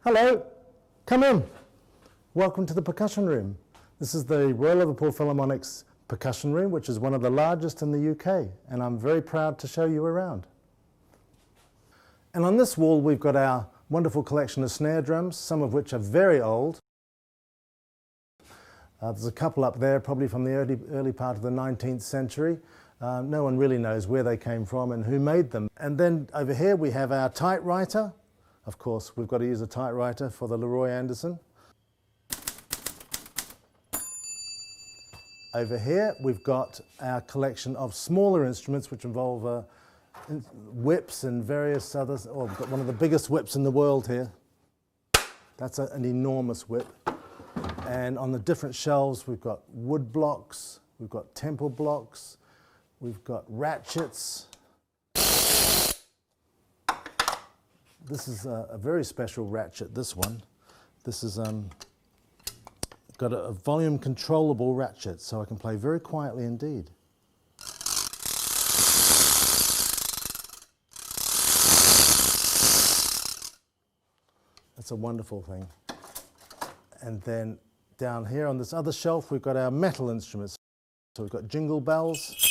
Hello, come in. Welcome to the percussion room. This is the Royal Liverpool Philharmonic's percussion room, which is one of the largest in the UK, and I'm very proud to show you around. And on this wall we've got our wonderful collection of snare drums, some of which are very old. There's a couple up there, probably from the early part of the 19th century. No one really knows where they came from and who made them. And then over here we have our typewriter. Of course, we've got to use a typewriter for the Leroy Anderson. Over here we've got our collection of smaller instruments which involve whips and various others. Oh, we've got one of the biggest whips in the world here. That's an enormous whip. And on the different shelves we've got wood blocks, we've got temple blocks, we've got ratchets. This is a very special ratchet, this one. This is got a volume controllable ratchet, so I can play very quietly indeed. That's a wonderful thing. And then down here on this other shelf we've got our metal instruments. So we've got jingle bells.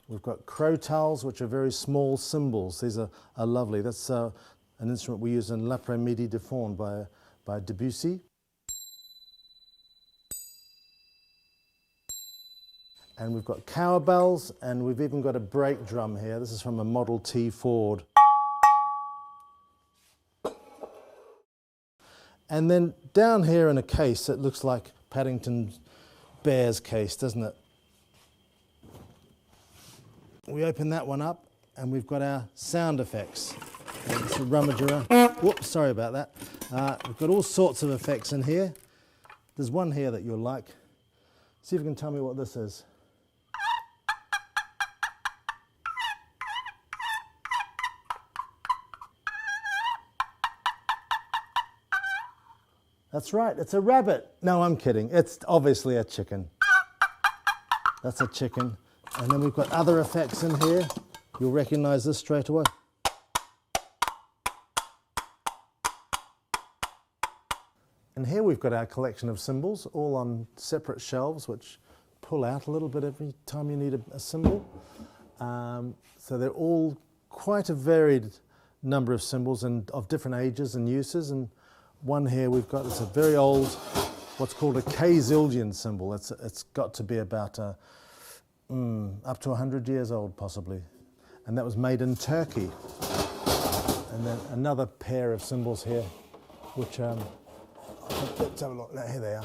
We've got crotals, which are very small cymbals. These are lovely. That's an instrument we use in L'après-midi de Faune by Debussy. And we've got cowbells, and we've even got a brake drum here. This is from a Model T Ford. And then down here in a case, it looks like Paddington Bear's case, doesn't it? We open that one up and we've got our sound effects. Let's rummage around. Whoops, sorry about that. We've got all sorts of effects in here. There's one here that you'll like. See if you can tell me what this is. That's right, it's a rabbit. No, I'm kidding. It's obviously a chicken. That's a chicken. And then we've got other effects in here. You'll recognize this straight away. And here we've got our collection of cymbals, all on separate shelves, which pull out a little bit every time you need a cymbal. So they're all quite a varied number of cymbals and of different ages and uses. And one here we've got, it's a very old, what's called a Kazillion Symbol. It's got to be about up to 100 years old possibly, and that was made in Turkey. And then another pair of cymbals here, which let's have a look. Here they are,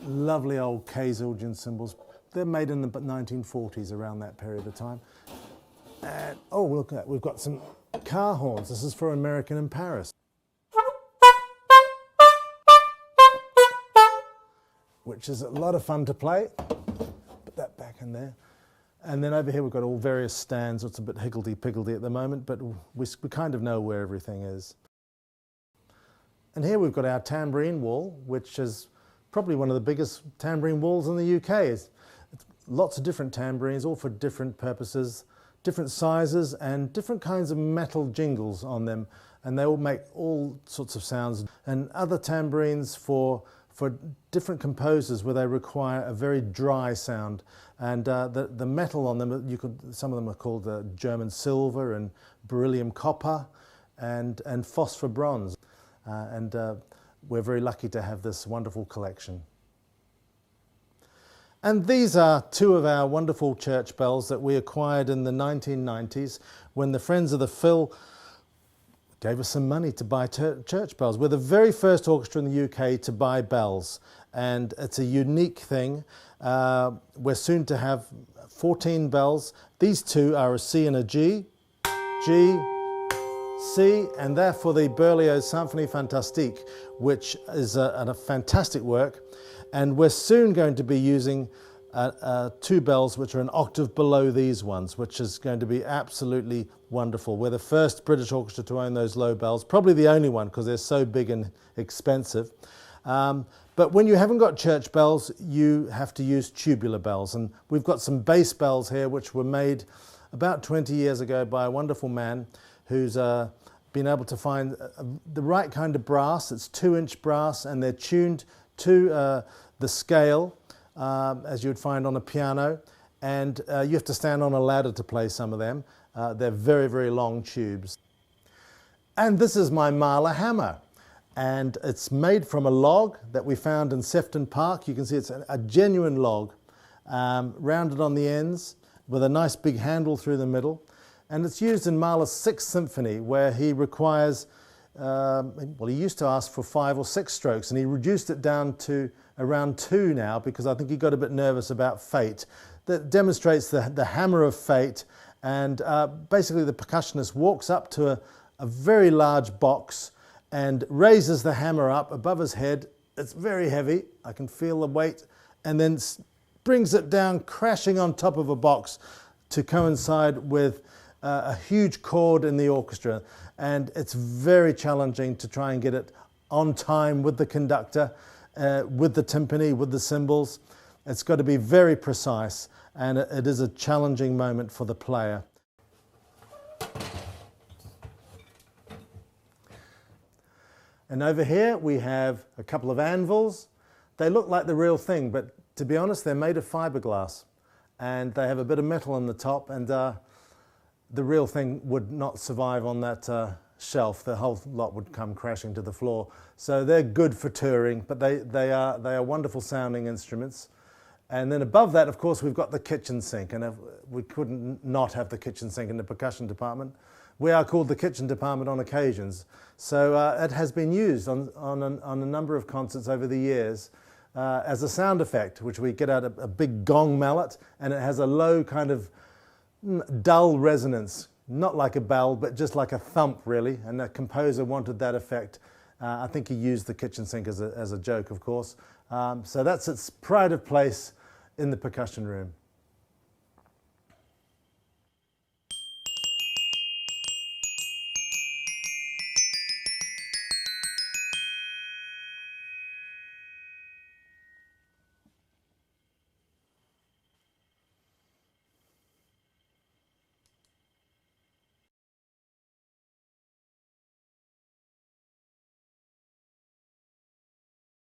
lovely old Kazillion cymbals. They're made in the 1940s, around that period of time. And oh, look at that, we've got some car horns. This is for American in Paris, which is a lot of fun to play. That back in there. And then over here we've got all various stands. It's a bit higgledy-piggledy at the moment, but we kind of know where everything is. And here we've got our tambourine wall, which is probably one of the biggest tambourine walls in the UK. It's lots of different tambourines, all for different purposes, different sizes and different kinds of metal jingles on them, and they all make all sorts of sounds. And other tambourines for different composers where they require a very dry sound, and the metal on them, some of them are called German silver and beryllium copper and phosphor bronze, and we're very lucky to have this wonderful collection. And these are two of our wonderful church bells that we acquired in the 1990s when the Friends of the Phil gave us some money to buy church bells. We're the very first orchestra in the UK to buy bells, and it's a unique thing. We're soon to have 14 bells. These two are a C and a G, G, C, and they're for the Berlioz Symphonie Fantastique, which is a fantastic work. And we're soon going to be using two bells which are an octave below these ones, which is going to be absolutely wonderful. We're the first British orchestra to own those low bells, probably the only one because they're so big and expensive. But when you haven't got church bells, you have to use tubular bells. And we've got some bass bells here which were made about 20 years ago by a wonderful man who's been able to find the right kind of brass. It's 2-inch brass, and they're tuned to the scale, as you would find on a piano, and you have to stand on a ladder to play some of them. They're very, very long tubes. And this is my Marla Hammer, and it's made from a log that we found in Sefton Park. You can see it's a genuine log, rounded on the ends with a nice big handle through the middle. And it's used in Mahler's 6th Symphony, where he requires, well, he used to ask for 5 or 6 strokes, and he reduced it down to around 2 now, because I think he got a bit nervous about fate. That demonstrates the hammer of fate, and basically the percussionist walks up to a very large box and raises the hammer up above his head. It's very heavy, I can feel the weight, and then brings it down crashing on top of a box to coincide with a huge chord in the orchestra. And it's very challenging to try and get it on time with the conductor, with the timpani, with the cymbals. It's got to be very precise, and it is a challenging moment for the player. And over here we have a couple of anvils. They look like the real thing, but to be honest, they're made of fiberglass, and they have a bit of metal on the top, and the real thing would not survive on that shelf. The whole lot would come crashing to the floor. So they're good for touring, but they are wonderful sounding instruments. And then above that, of course, we've got the kitchen sink, and we couldn't not have the kitchen sink in the percussion department. We are called the kitchen department on occasions. So it has been used on a number of concerts over the years as a sound effect, which we get out a big gong mallet, and it has a low kind of dull resonance, not like a bell, but just like a thump, really. And the composer wanted that effect. I think he used the kitchen sink as a joke, of course. So that's its pride of place in the percussion room.